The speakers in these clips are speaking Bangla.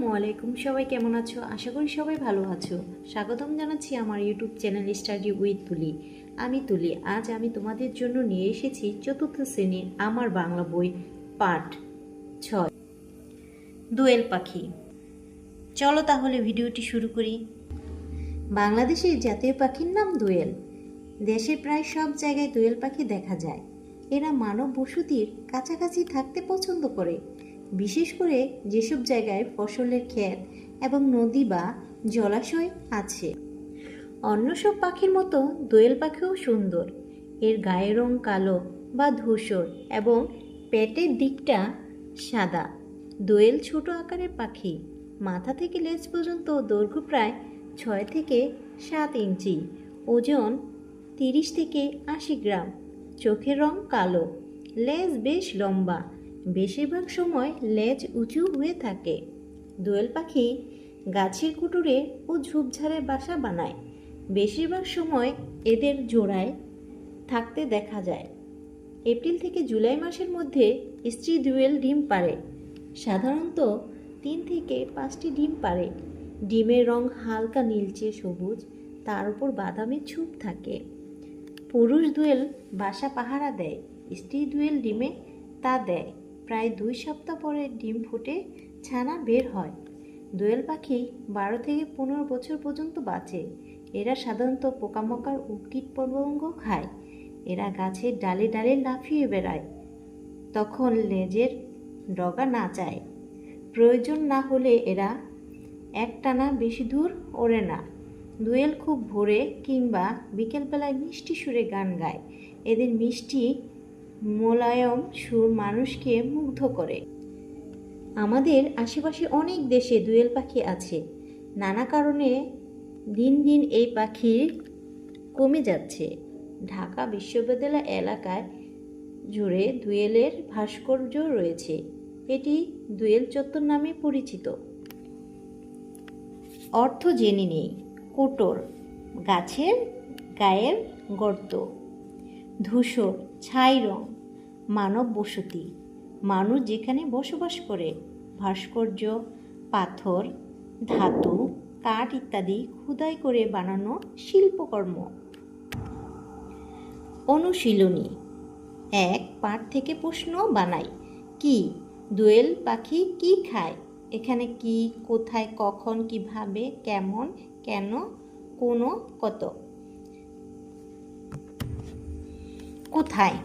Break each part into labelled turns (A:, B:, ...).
A: আসসালামু আলাইকুম। সবাই কেমন আছো? আশা করি সবাই ভালো আছো। স্বাগতম জানাচ্ছি আমার ইউটিউব চ্যানেল স্টাডি উইথ তুলি। আমি তুলি। আজ আমি তোমাদের জন্য নিয়ে এসেছি চতুর্থ শ্রেণীর আমার বাংলা বই পাঠ 6 দোয়েল পাখি। চলো তাহলে ভিডিওটি শুরু করি। বাংলাদেশের জাতীয় পাখির নাম দোয়েল। দেশের প্রায় সব জায়গায় দোয়েল পাখি দেখা যায়। এরা মানব বসতির কাছাকাছি থাকতে পছন্দ করে, বিশেষ করে যেসব জায়গায় ফসলের ক্ষেত এবং নদী বা জলাশয় আছে। অন্য সব পাখির মতো দোয়েল পাখিও সুন্দর। এর গায়ের রং কালো বা ধূসর এবং পেটের দিকটা সাদা। দোয়েল ছোট আকারের পাখি। মাথা থেকে লেজ পর্যন্ত দৈর্ঘ্য প্রায় 6 থেকে 7 ইঞ্চি, ওজন 30 থেকে 80 গ্রাম। চোখের রং কালো, লেজ বেশ লম্বা, বেশিরভাগ সময় লেজ উঁচু হয়ে থাকে। দোয়েল পাখি গাছের কুটুরে ও ঝোপঝাড়ে বাসা বানায়। বেশিরভাগ সময় এদের জোড়ায় থাকতে দেখা যায়। এপ্রিল থেকে জুলাই মাসের মধ্যে স্ত্রী দোয়েল ডিম পাড়ে। সাধারণত 3 থেকে 5টি ডিম পাড়ে। ডিমের রং হালকা নীলচে সবুজ, তার উপর বাদামি ছোপ থাকে। পুরুষ দোয়েল বাসা পাহারা দেয়, স্ত্রী দোয়েল ডিমে তা দেয়। প্রায় 2 সপ্তাহ পরে ডিম ফুটে ছানা বের হয়। দোয়েল পাখি 12 থেকে 15 বছর পর্যন্ত বাঁচে। এরা সাধারণত পোকামাকড় ও কীটপতঙ্গ খায়। এরা গাছের ডালে ডালে লাফিয়ে বেড়ায়, তখন লেজের ডগা নাচায়। প্রয়োজন না হলে এরা একটানা বেশি দূর ওড়ে না। দোয়েল খুব ভোরে কিংবা বিকেলবেলায় মিষ্টি সুরে গান গায়। এদের মিষ্টি মোলায়েম সুর মানুষকে মুগ্ধ করে। আমাদের আশেপাশে অনেক দেশে দোয়েল পাখি আছে। নানা কারণে দিন দিন এই পাখি কমে যাচ্ছে। ঢাকা বিশ্ববিদ্যালয় এলাকায় জুড়ে দোয়েলের ভাস্কর্য রয়েছে। এটি দোয়েল চত্বর নামে পরিচিত। অর্থ জেনে নেই। কোটর, গাছের গায়ের গর্ত। ধূসর, ছাই রং, মানব বসতি, মানুষ যেখানে বসবাস করে। ভাস্কর্য, পাথর, ধাতু, কাঠ ইত্যাদি খোদাই করে বানানো শিল্পকর্ম। অনুশীলনী 1, পাঠ থেকে প্রশ্ন বানাই। কি? দোয়েল পাখি কি খায়? এখানে কি, কোথায়, কখন, কিভাবে, কেমন, কেন, কোনো, কত। কোথায়?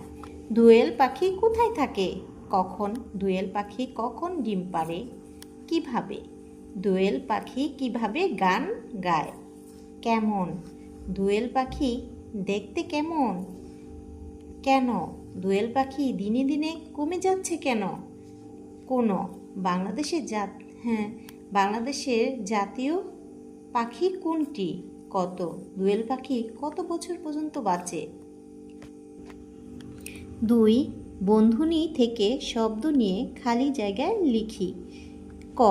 A: দোয়েল পাখি কোথায় থাকে? কখন? দোয়েল পাখি কখন ডিম পাড়ে? কিভাবে? দোয়েল পাখি কিভাবে গান গায়? কেমন? দোয়েল পাখি দেখতে কেমন? কেন? দোয়েল পাখি দিনে দিনে কমে যাচ্ছে কেন? কোনো? বাংলাদেশের জাতীয় পাখি কোনটি? কত? দোয়েল পাখি কত বছর পর্যন্ত বাঁচে? 2, বন্ধনী থেকে শব্দ নিয়ে খালি জায়গায় লিখি। ক,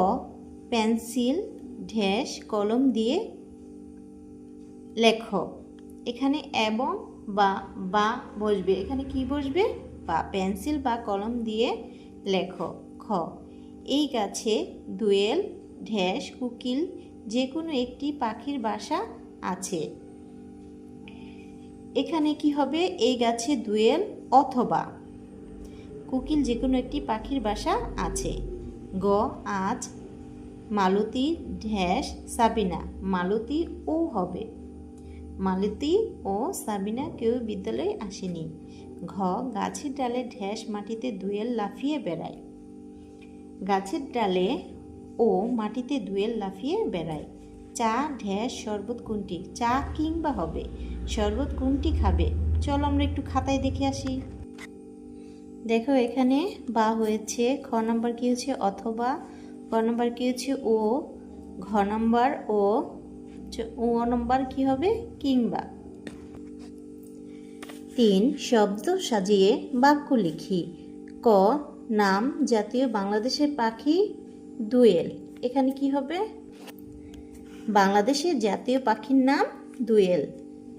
A: পেন্সিল ড্যাশ কলম দিয়ে লেখ। এখানে এবং বা বসবে। এখানে কি বসবে? বা। পেন্সিল বা কলম দিয়ে লেখ। খ, এই গাছে দোয়েল ড্যাশ কোকিল যে কোনো একটি পাখির বাসা আছে। এখানে কি হবে? এই গাছে দোয়েল অথবা কোকিল যে কোনো একটি পাখির বাসা আছে। গ, আজ মালতী ড্যাশ সাবিনা। মালতী ও হবে। মালতী ও সাবিনা কেউ বিদ্যালয়ে আসেনি। ঘ, গাছের ডালে ড্যাশ মাটিতে দোয়েল লাফিয়ে বেড়ায়। গাছের ডালে ও মাটিতে দোয়েল লাফিয়ে বেড়ায়। চা ড্যাশ শরবত কোনটি? চা কিংবা হবে। শরবত কোনটি খাবে? চলো আমরা একটু খাতায় দেখে আসি। দেখো এখানে বা হয়েছে। খ নাম্বার কি হচ্ছে? অথবা। ক নাম্বার কি হচ্ছে? ও। ঘ নাম্বার ও। ও নাম্বার কি হবে? কিংবা। 3, শব্দ সাজিয়ে বাক্য লিখি। ক, নাম জাতীয় বাংলাদেশের পাখি দোয়েল। এখানে কি হবে? বাংলাদেশের জাতীয় পাখির নাম দোয়েল।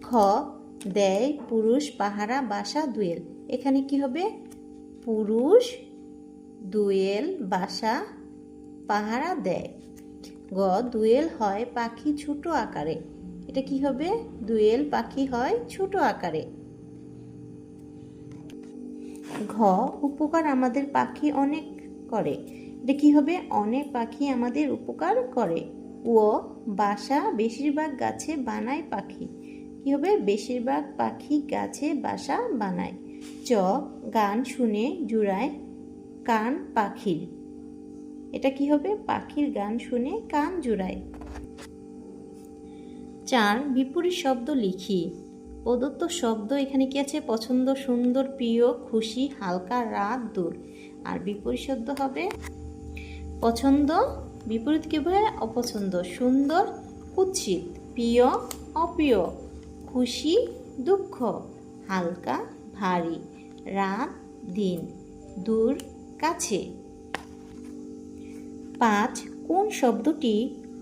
A: খ, দেয় পুরুষ পাহারা বাসা দোয়েল। এখানে কি হবে? পুরুষ দোয়েল বাসা পাহারা দেয়। গ, দোয়েল হয় পাখি ছোট আকারে। এটা কি হবে? দোয়েল পাখি হয় ছোট আকারে। ঘ, উপকার আমাদের পাখি অনেক করে। এটা কি হবে? অনেক পাখি আমাদের উপকার করে। ও, বাসা বেশিরভাগ গাছে বানায় পাখি। কি হবে? বেশিরভাগ পাখি গাছে বাসা বানায়। চ, গান শুনে জুড়ায় কান পাখির। এটা কি হবে? পাখির গান শুনে কান জুড়ায়। 4, বিপরীত শব্দ লিখি। প্রদত্ত শব্দ এখানে কি আছে? পছন্দ, সুন্দর, প্রিয়, খুশি, হালকা, রাত, দূর। আর বিপরীত শব্দ হবে পছন্দ, বিপরীত কি হবে? অপছন্দ, সুন্দর, কুৎসিত, প্রিয়, অপ্রিয়, খুশি, দুঃখ, হালকা, ভারী, রাত, দিন, দূর, কাছে। 5, কোন শব্দটি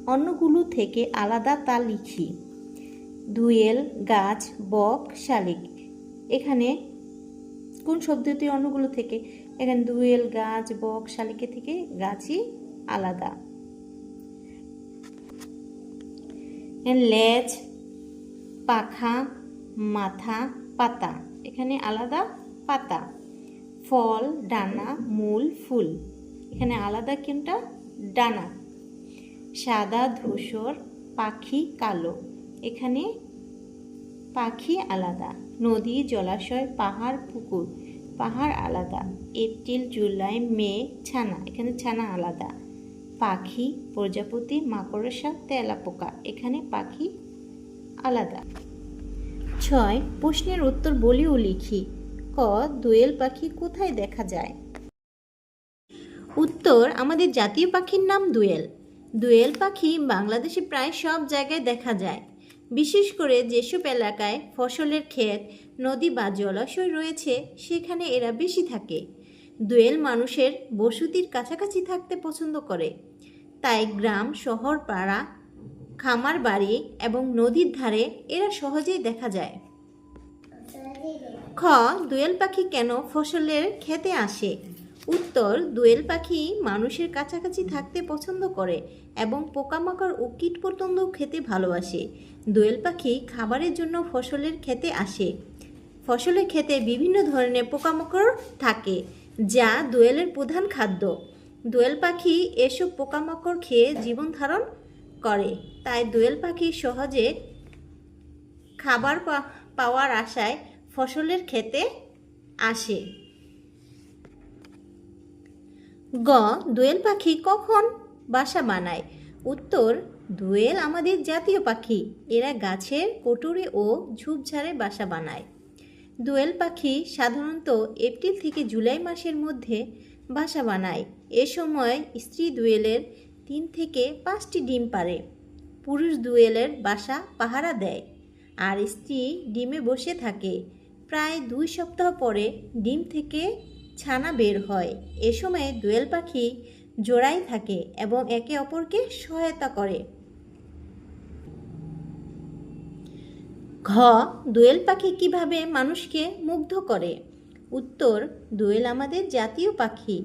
A: অন্যগুলো থেকে আলাদা তা লিখি। দোয়েল, গাছ, বক, শালিক। এখানে কোন শব্দটি অন্যগুলো থেকে? এখানে দোয়েল, গাছ, বক, শালিকের থেকে গাছই আলাদা। লেজ, পাখা, মাথা, পাতা। এখানে আলাদা পাতা। ফল, ডানা, মূল, ফুল। এখানে আলাদা কোনটা? ডানা। সাদা, ধূসর, পাখি, কালো। এখানে পাখি আলাদা। নদী, জলাশয়, পাহাড়, পুকুর। পাহাড় আলাদা। এপ্রিল, জুলাই, মে, ছানা। এখানে ছানা আলাদা। পাখি, প্রজাপতি, মাকড়সা, তেলাপোকা। এখানে পাখি আলাদা। 6, প্রশ্নের উত্তর বলি ও লিখি। ক, দোয়েল পাখি কোথায় দেখা যায়? উত্তর, আমাদের জাতীয় পাখির নাম দোয়েল। দোয়েল পাখি বাংলাদেশে প্রায় সব জায়গায় দেখা যায়। বিশেষ করে যেসব এলাকায় ফসলের ক্ষেত, নদী বা জলাশয় রয়েছে সেখানে এরা বেশি থাকে। দোয়েল মানুষের বসতির কাছাকাছি থাকতে পছন্দ করে। তাই গ্রাম, শহর, পাড়া, খামার বাড়ি এবং নদীর ধারে এরা সহজেই দেখা যায়। খ, দোয়েল পাখি কেন ফসলের খেতে আসে? উত্তর, দোয়েল পাখি মানুষের কাছাকাছি থাকতে পছন্দ করে এবং পোকামাকড় ও কীটপতঙ্গ খেতে ভালোবাসে। দোয়েল পাখি খাবারের জন্য ফসলের খেতে আসে। ফসলের খেতে বিভিন্ন ধরনের পোকামাকড় থাকে যা দোয়েলের প্রধান খাদ্য। দোয়েল পাখি এসব পোকামাকড় খেয়ে জীবন ধারণ করে। তাই দোয়েল পাখি সহজে খাবার পাওয়ার আশায় ফসলের খেতে আসে। গ, দোয়েল পাখি কখন বাসা বানায়? উত্তর, দোয়েল আমাদের জাতীয় পাখি। এরা গাছের কোটরে ও ঝোপঝাড়ে বাসা বানায়। দোয়েল পাখি সাধারণত এপ্রিল থেকে জুলাই মাসের মধ্যে বাসা বানায়। এ সময় স্ত্রী দোয়েলের 3 থেকে 5টি ডিম পাড়ে। পুরুষ দোয়েলের বাসা পাহারা দেয় আর স্ত্রী ডিমে বসে থাকে। প্রায় 2 সপ্তাহ পরে ডিম থেকে ছানা বের হয়। এ সময় দোয়েল পাখি জোড়ায় থাকে এবং একে অপরকে সহায়তা করে। ঘ, দোয়েল পাখি কিভাবে মানুষকে মুগ্ধ করে? উত্তর, দোয়েল আমাদের জাতীয় পাখি।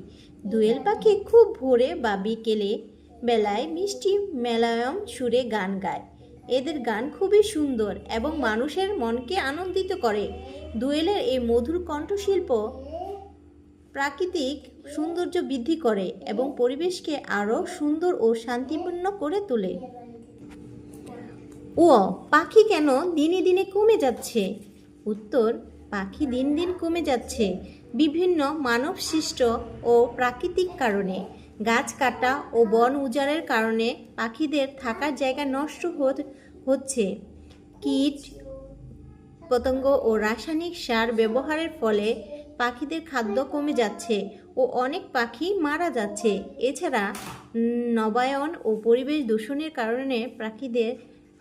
A: দোয়েল পাখি খুব ভোরে বা বিকেলে বেলায় মিষ্টি মেলায়ম সুরে গান গায়। এদের গান খুবই সুন্দর এবং মানুষের মনকে আনন্দিত করে। দোয়েলের এই মধুর কণ্ঠশিল্প প্রাকৃতিক সৌন্দর্য বৃদ্ধি করে এবং পরিবেশকে আরও সুন্দর ও শান্তিপূর্ণ করে তোলে। ও, পাখি কেন দিনে দিনে কমে যাচ্ছে? উত্তর, পাখি দিন দিন কমে যাচ্ছে বিভিন্ন মানব সৃষ্ট ও প্রাকৃতিক কারণে। গাছ কাটা ও বন উজাড়ের কারণে পাখিদের থাকার জায়গা নষ্ট হচ্ছে। কীট পতঙ্গ ও রাসায়নিক সার ব্যবহারের ফলে পাখিদের খাদ্য কমে যাচ্ছে ও অনেক পাখি মারা যাচ্ছে। এছাড়া নবায়ন ও পরিবেশ দূষণের কারণে পাখিদের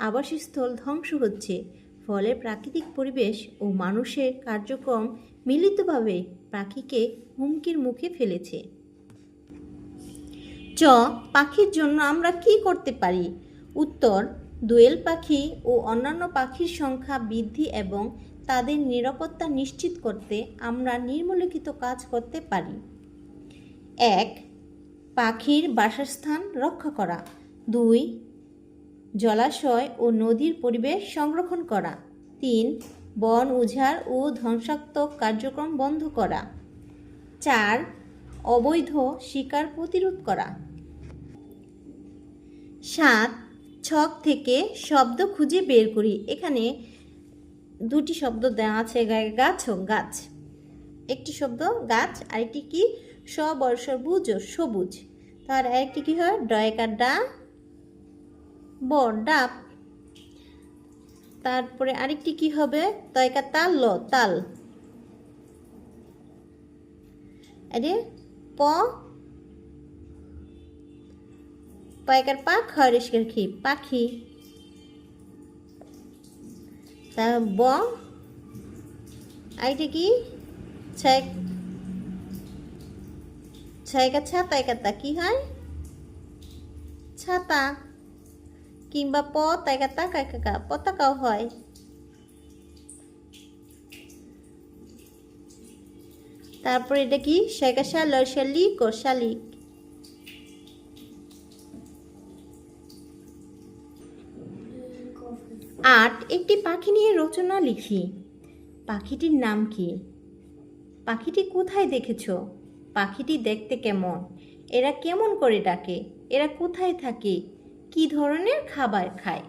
A: আবাসস্থল ধ্বংস হচ্ছে। ফলে প্রাকৃতিক পরিবেশ ও মানুষের কার্যক্রম মিলিতভাবে পাখিকে হুমকির মুখে ফেলেছে। চ, পাখির জন্য আমরা কি করতে পারি? উত্তর, দোয়েল পাখি ও অন্যান্য পাখির সংখ্যা বৃদ্ধি এবং তাদের নিরাপত্তা নিশ্চিত করতে আমরা নিম্নলিখিত কাজ করতে পারি। 1, পাখির বাসস্থান রক্ষা করা। 2 জলাশয় ও নদীর পরিবেশ সংরক্ষণ করা। 3 বন উজাড় ও ধ্বংসাত্মক কার্যক্রম বন্ধ করা। 4 অবৈধ শিকার প্রতিরোধ করা। 7 ছক থেকে শব্দ খুঁজে বের করি। এখানে দুটি শব্দ দেওয়া আছে, গাছ ও গাছ। একটি শব্দ গাছ, আরেকটি কি সবুজ ও সবুজ। তার আরেকটি কি হয় ডয়কার ডা ব ডাব। তারপরে আরেকটি কি হবে তয়কা তাল ল তাল। আরে প পয়কার পা খরেশকের খি পাখি। তা ব আইটা কি ছয়কা ছা তয়কা তা কি হয় ছাতা, কিংবা প তয়কা তা কাকা পতাকাও হয়। তারপরে এটা কি শয়কা শা ল শালিক ও শালিক। 8 একটি পাখি নিয়ে রচনা লিখি। পাখিটির নাম কি? পাখিটি কোথায় দেখেছ? পাখিটি দেখতে কেমন? এরা কেমন করে ডাকে? এরা কোথায় থাকে? কি ধরনের খাবার খায়?